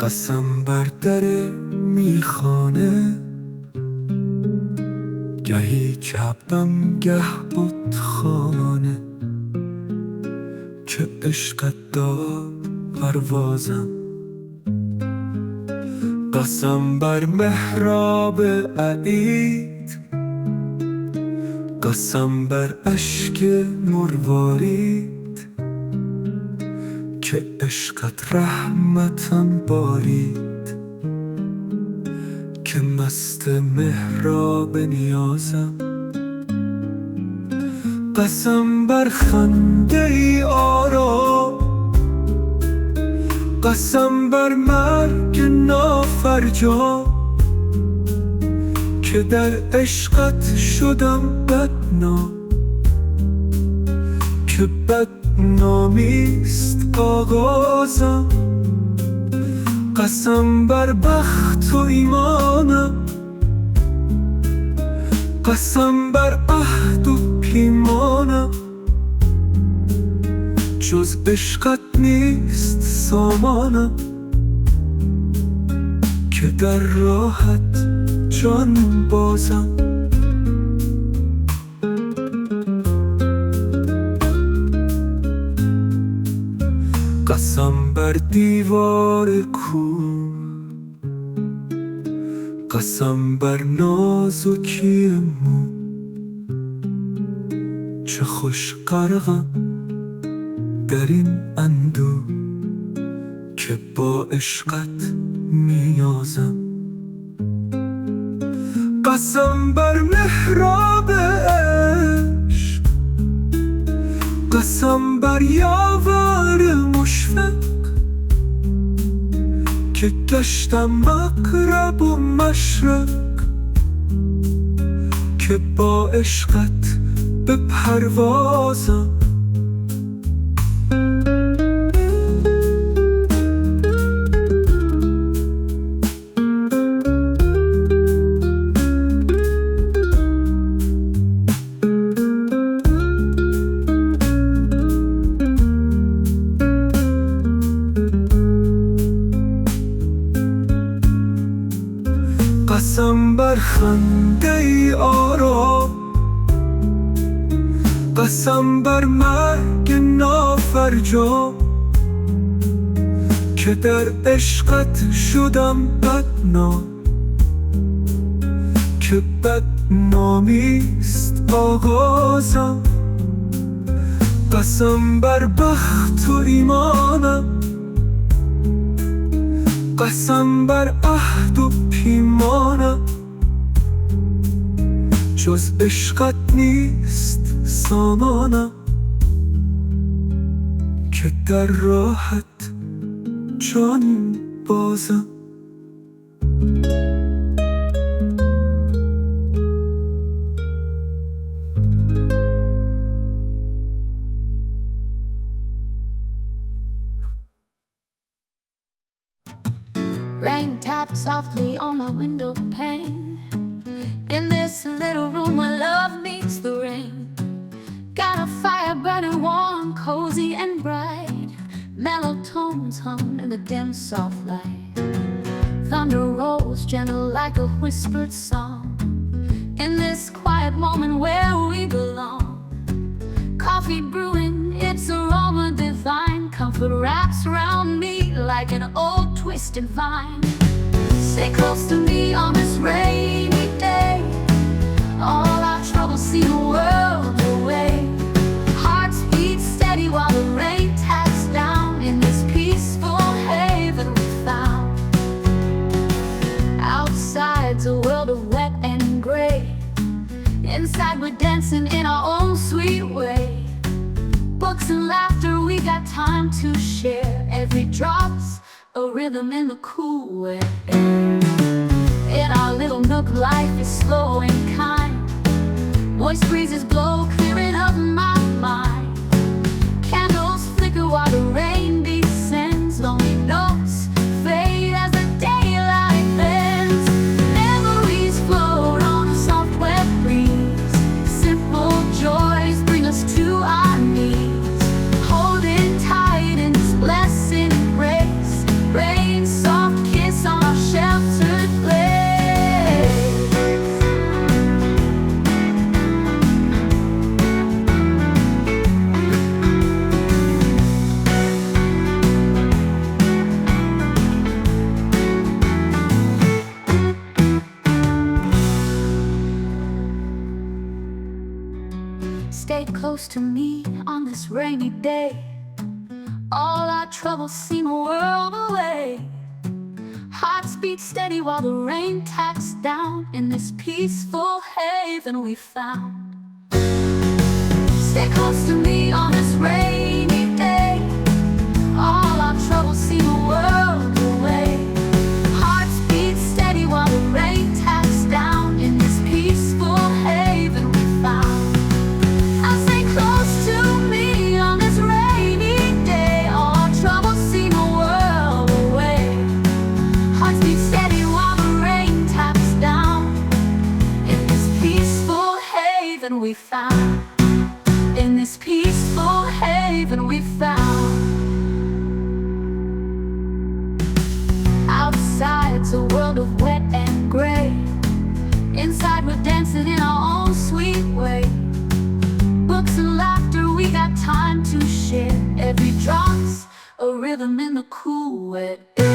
قسم بر در میخانه، گهی کعبم گه بتخانه، که عشقت داد پروازم. قسم بر محراب عید، قسم بر اشک مروارید، که عشقت رحمتم بارید، که مست محراب نیازم. قسم بر خنده ای آرام، قسم بر مرگ نافرجام، که در عشقت شدم بدنام، که بدنامیست آغازم. قسم بر بخت و ایمانم، قسم بر عهد و پیمانم، جز عشقت نیست سامانم، که در راهت جان بازم. قسم بر دیوار کوه، قسم بر نازکی مو، چه خوش غرقم در این اندوه، که با عشقت میازم. قسم بر محراب عشق، قسم بر یاور مشفق، که گشتم مغرب و مشرق، که با عشقت به پروازم. قسم بر خنده ای آرام، قسم بر مرگ نافرجام، که در عشقت شدم بدنام، که بدنامیست آغازم. قسم بر بخت و ایمانم، قسم بر عهد و پیمانم، جز عشقت نیست سامانم، که در راحت جان بازم. Rain tapped softly on my window pane, in this little room where love meets the rain. Got a fire burning warm, cozy and bright. Mellow tones hum in the dim soft light. Thunder rolls gentle like a whispered song, in this quiet moment where we belong. Coffee brewing, its aroma divine. Comfort wraps around me like an old twisted vine. Stay close to me on this rainy day. All our troubles seem a world away. Hearts beat steady while the rain taps down, in this peaceful haven we found. Outside's a world of wet and gray. Inside we're dancing in our own sweet way. Books and laughter, we got time to share. Every drop's a rhythm in the cool air. In our little nook, life is slow and kind. Moist breezes blow, clearing up my mind. Candles flicker while the rain descends. Lonely notes fade as the daylight bends. Memories float on a soft wet breeze. Simple joys bring us to our knees. Holding tight in this blessed embrace. Rain soft stayed close to me on this rainy day. All our troubles seem a world away. Hearts beat steady while the rain tacks down. In this peaceful haven we found. Stay close to me on this rainy day. All our troubles seem a world away. Hearts beat steady while the rain tacks down. In this peaceful haven we found. I'll stay close to me on this rainy day. All our troubles seem a world away. Hearts beat steady while the rain taps down. In this peaceful haven we found. In this peaceful haven we found. Outside's a world of wet and gray. Inside we're dancing in our own sweet way. Books and laughter, we got time to share. Every drop's a rhythm in the cool wet air.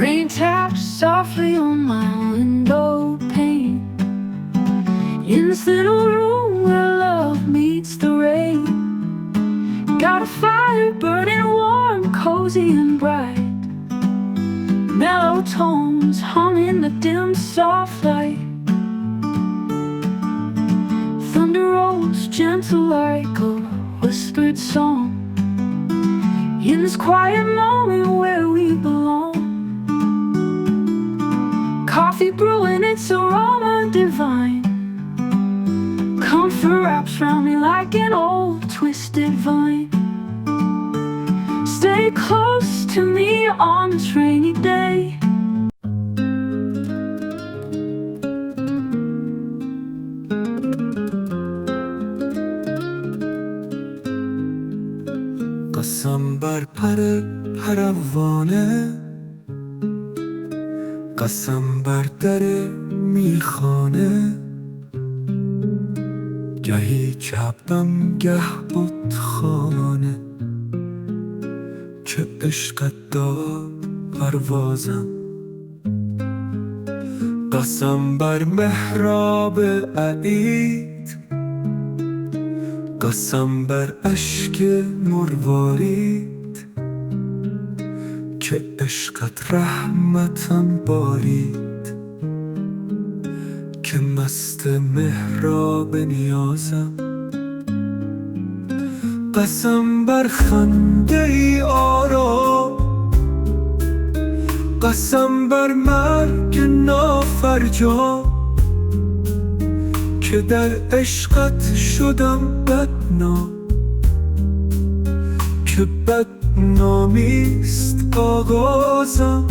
Rain taps softly on my window pane. In this little room where love meets the rain. Got a fire burning warm, cozy and bright. Mellow tones hum in the dim soft light. Thunder rolls gentle like a whispered song. In this quiet moment where we belong. Coffee brewing, its aroma divine. Comfort wraps round me like an old twisted vine. Stay close to me on this rainy day. قسم بر پر پروانه، قسم بر در میخانه. گهی کبدم گه بتخانه، که عشقت داد پروازم. قسم بر محراب عید، قسم بر اشک مروارید. که عشقت رحمتم بارید، که مست محراب نیازم. قسم بر خنده ای آرام، قسم بر مرگ نافرجام. که در عشقت شدم بدنام، که بدنامیست آغازم.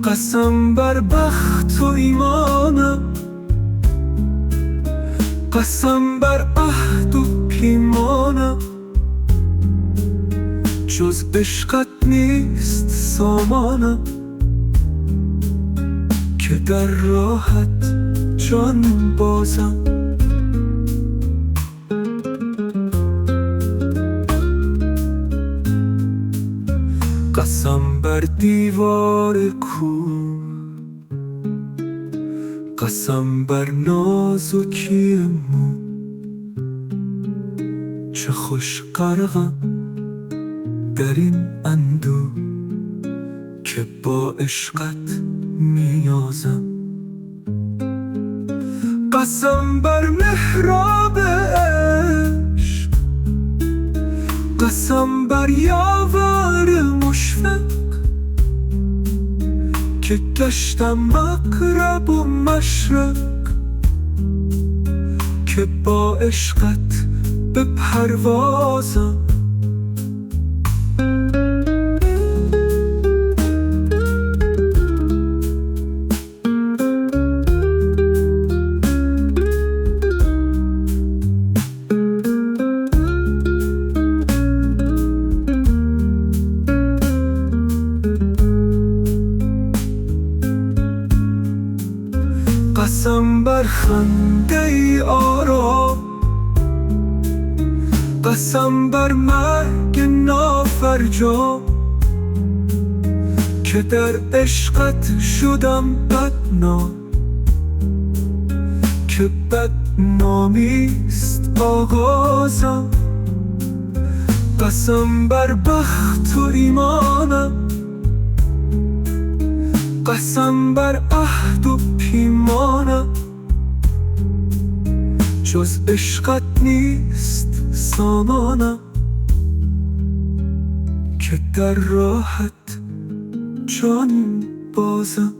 قسم بر بخت و ایمانم، قسم بر عهد و پیمانم. جز عشقت نیست سامانم، که در راحت جان بازم. قسم بر دیوار کوه، قسم بر نازکی مو. چه خوش غرقم در این اندوه، که با عشقت میازم. قسم بر محراب عشق، قسم بر یاور مشفق. که گشتم مغرب و مشرق، که با عشقت به پروازم. قسم بر مرگ نافرجام که در عشقت شدم بدنام، که بدنامیست آغازم. قسم بر بخت و ایمانم، قسم بر عهد و پیمانم، جز عشقت نیست سامانم، که در راحت جان بازم.